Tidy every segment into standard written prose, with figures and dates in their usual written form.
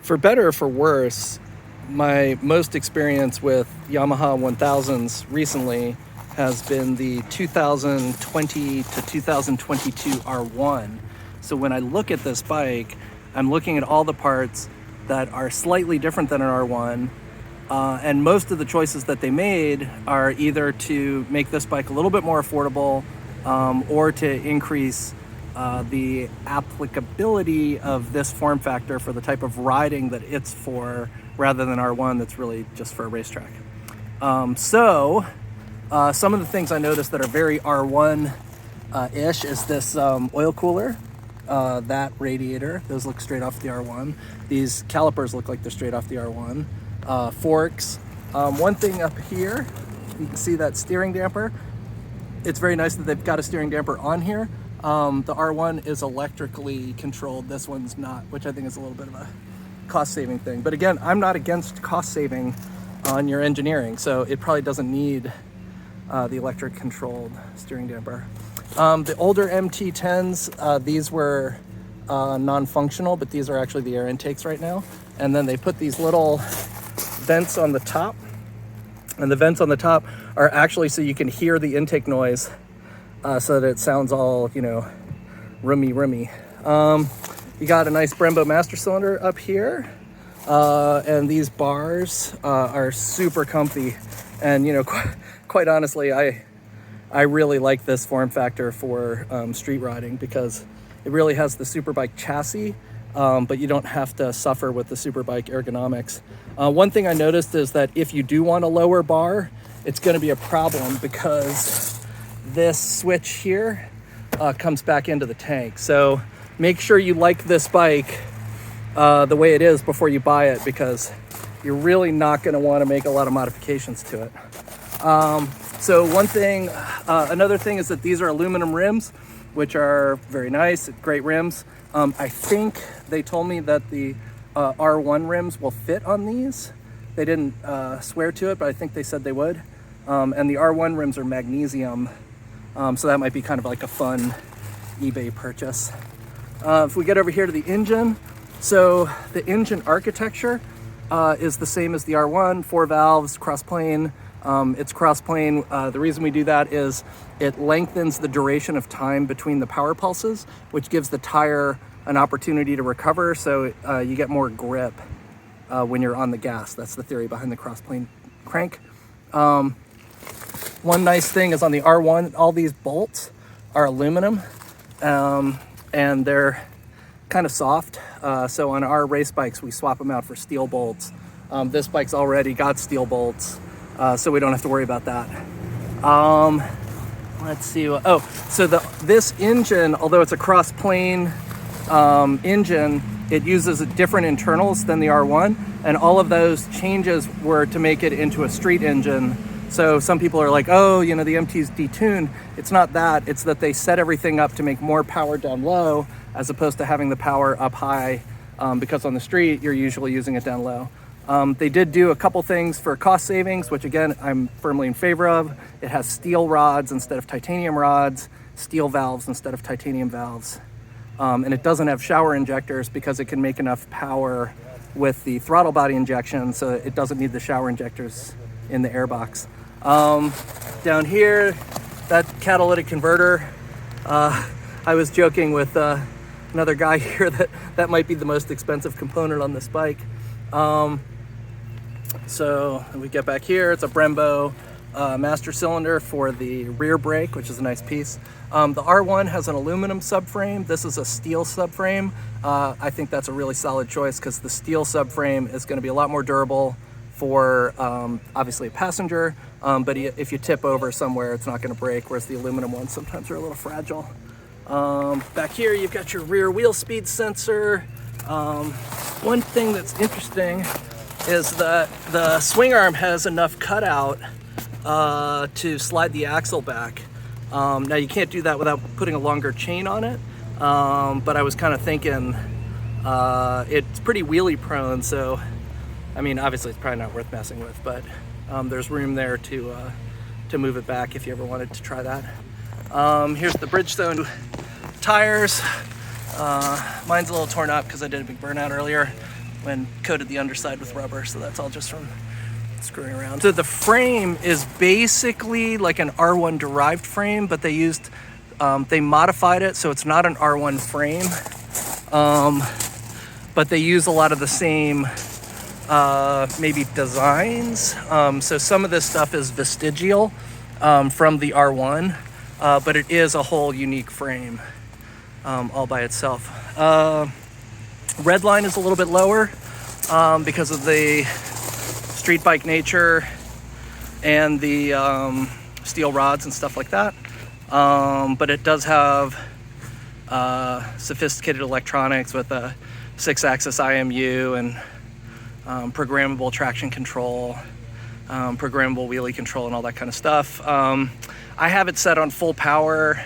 For better or for worse, my most experience with Yamaha 1000s recently has been the 2020 to 2022 R1. So when I look at this bike, I'm looking at all the parts that are slightly different than an R1, and most of the choices that they made are either to make this bike a little bit more affordable, or to increase the applicability of this form factor for the type of riding that it's for, rather than R1 that's really just for a racetrack. Some of the things I noticed that are very R1-ish is this oil cooler, that radiator. Those look straight off the R1. These calipers look like they're straight off the R1. Forks. One thing up here, you can see that steering damper. It's very nice that they've got a steering damper on here. The R1 is electrically controlled. This one's not, which I think is a little bit of a cost-saving thing. But again, I'm not against cost-saving on your engineering, so it probably doesn't need the electric-controlled steering damper. The older MT-10s, these were non-functional, but these are actually the air intakes right now. And then they put these little vents on the top, and the vents on the top are actually so you can hear the intake noise, so that it sounds all, roomy. You got a nice Brembo master cylinder up here, and these bars are super comfy. And quite honestly, I really like this form factor for street riding, because it really has the Superbike chassis, but you don't have to suffer with the Superbike ergonomics. One thing I noticed is that if you do want a lower bar, it's going to be a problem, because this switch here comes back into the tank. So make sure you like this bike the way it is before you buy it, because you're really not going to want to make a lot of modifications to it. So another thing is that these are aluminum rims, which are very nice, great rims. I think they told me that the R1 rims will fit on these. They didn't swear to it, but I think they said they would. And the R1 rims are magnesium, so that might be kind of like a fun eBay purchase. If we get over here to the engine, so the engine architecture is the same as the R1, 4 valves, cross-plane. It's cross-plane. The reason we do that is it lengthens the duration of time between the power pulses, which gives the tire an opportunity to recover, so you get more grip when you're on the gas. That's the theory behind the cross-plane crank. One nice thing is on the R1, all these bolts are aluminum, and they're kind of soft. So on our race bikes, we swap them out for steel bolts. This bike's already got steel bolts, so we don't have to worry about that. Let's see. So this engine, although it's a cross-plane engine, it uses different internals than the R1, and all of those changes were to make it into a street engine. So some people are like, oh, the MT's detuned. It's not that. It's that they set everything up to make more power down low, as opposed to having the power up high, because on the street, you're usually using it down low. They did do a couple things for cost savings, which again, I'm firmly in favor of. It has steel rods instead of titanium rods, steel valves instead of titanium valves. And it doesn't have shower injectors because it can make enough power with the throttle body injection, so it doesn't need the shower injectors in the airbox. Down here, that catalytic converter, I was joking with another guy here that might be the most expensive component on this bike. So we get back here, it's a Brembo master cylinder for the rear brake, which is a nice piece. The R1 has an aluminum subframe. This is a steel subframe. I think that's a really solid choice, because the steel subframe is going to be a lot more durable for obviously a passenger, but if you tip over somewhere, it's not going to break, whereas the aluminum ones sometimes are a little fragile. Back here, you've got your rear wheel speed sensor. One thing that's interesting is that the swing arm has enough cutout to slide the axle back. Now you can't do that without putting a longer chain on it, but I was kind of thinking it's pretty wheelie prone, so I mean, obviously it's probably not worth messing with, but there's room there to move it back if you ever wanted to try that. Here's the Bridgestone tires. Mine's a little torn up because I did a big burnout earlier. when coated the underside with rubber, so that's all just from screwing around. So the frame is basically like an R1 derived frame, but they modified it so it's not an R1 frame, but they use a lot of the same maybe designs. So some of this stuff is vestigial from the R1, but it is a whole unique frame all by itself. Redline is a little bit lower because of the street bike nature and the steel rods and stuff like that. But it does have sophisticated electronics with a 6-axis IMU and programmable traction control, programmable wheelie control, and all that kind of stuff. I have it set on full power,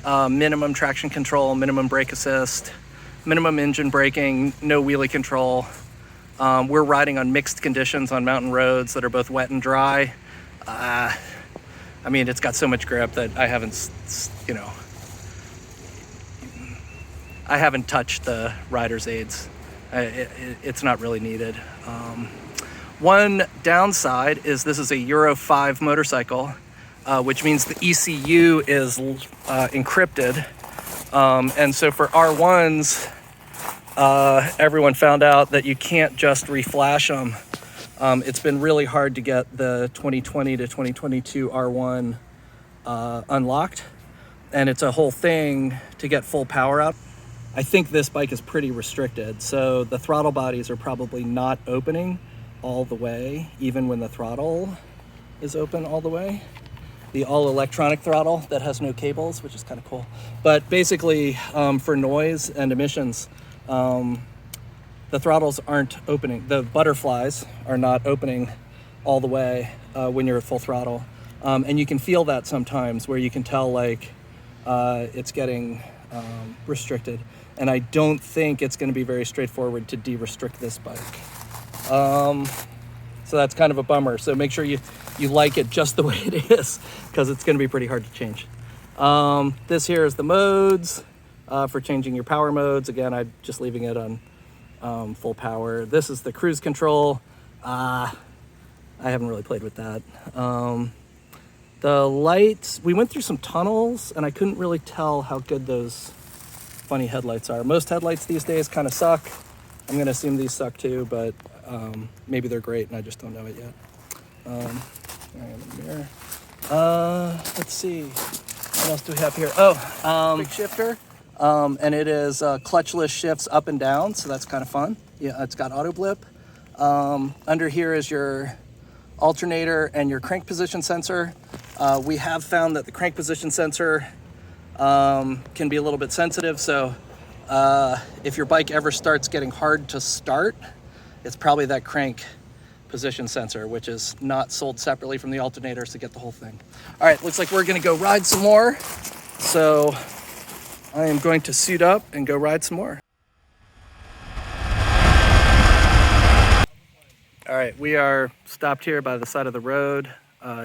minimum traction control, minimum brake assist, minimum engine braking, no wheelie control. We're riding on mixed conditions on mountain roads that are both wet and dry. I mean, it's got so much grip that I haven't, I haven't touched the rider's aids. It's not really needed. One downside is this is a Euro 5 motorcycle, which means the ECU is encrypted. And so for R1s, everyone found out that you can't just reflash them. It's been really hard to get the 2020 to 2022 R1 unlocked, and it's a whole thing to get full power out. I think this bike is pretty restricted, so the throttle bodies are probably not opening all the way, even when the throttle is open all the way. The all-electronic throttle that has no cables, which is kind of cool. But basically, for noise and emissions, the throttles aren't opening. The butterflies are not opening all the way when you're at full throttle. And you can feel that sometimes where you can tell like it's getting restricted. And I don't think it's going to be very straightforward to de-restrict this bike. So that's kind of a bummer. So make sure you like it just the way it is, because it's going to be pretty hard to change. This here is the modes for changing your power modes. Again, I'm just leaving it on full power. This is the cruise control. I haven't really played with that. The lights, we went through some tunnels and I couldn't really tell how good those funny headlights are. Most headlights these days kind of suck. I'm gonna assume these suck too, but maybe they're great and I just don't know it yet. Let's see, what else do we have here? Quick shifter, and it is clutchless shifts up and down, so that's kind of fun. Yeah, it's got auto blip. Under here is your alternator and your crank position sensor. We have found that the crank position sensor can be a little bit sensitive, so if your bike ever starts getting hard to start, it's probably that crank position sensor, which is not sold separately from the alternators to get the whole thing. All right, looks like we're gonna go ride some more. So I am going to suit up and go ride some more. All right, we are stopped here by the side of the road,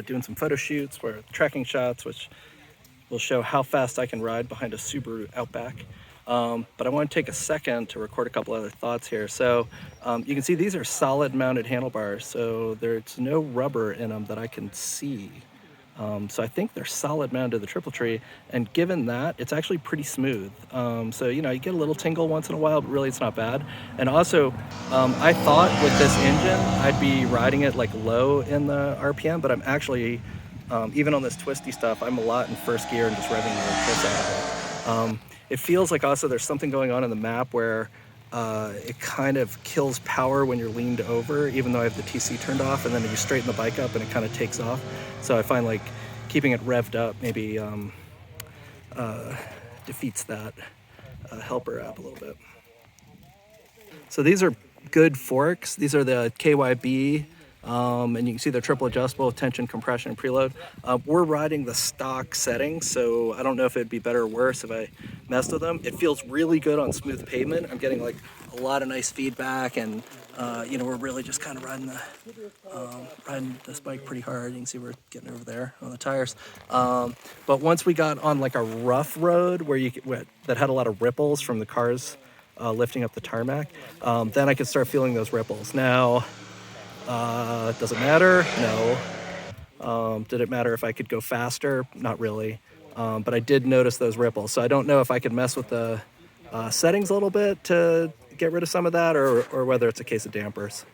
doing some photo shoots. We're tracking shots, which will show how fast I can ride behind a Subaru Outback. But I want to take a second to record a couple other thoughts here. So you can see these are solid mounted handlebars, so there's no rubber in them that I can see. So I think they're solid mounted to the triple tree, and given that, it's actually pretty smooth. So, you know, you get a little tingle once in a while, but really it's not bad. And also, I thought with this engine, I'd be riding it like low in the RPM, but I'm actually, even on this twisty stuff, I'm a lot in first gear and just revving the piss out of it. It feels like also there's something going on in the map where it kind of kills power when you're leaned over, even though I have the TC turned off, and then you straighten the bike up and it kind of takes off. So I find like keeping it revved up maybe defeats that helper app a little bit. So these are good forks. These are the KYB, and you can see they're triple adjustable with tension, compression, and preload. We're riding the stock settings, so I don't know if it'd be better or worse if I messed with them. It feels really good on smooth pavement. I'm getting like a lot of nice feedback, and you know, we're really just kind of riding this bike pretty hard. You can see we're getting over there on the tires. But once we got on like a rough road where that had a lot of ripples from the cars lifting up the tarmac, then I could start feeling those ripples. Now, does it matter? No. Did it matter if I could go faster? Not really. But I did notice those ripples. So I don't know if I could mess with the settings a little bit to get rid of some of that, or whether it's a case of dampers.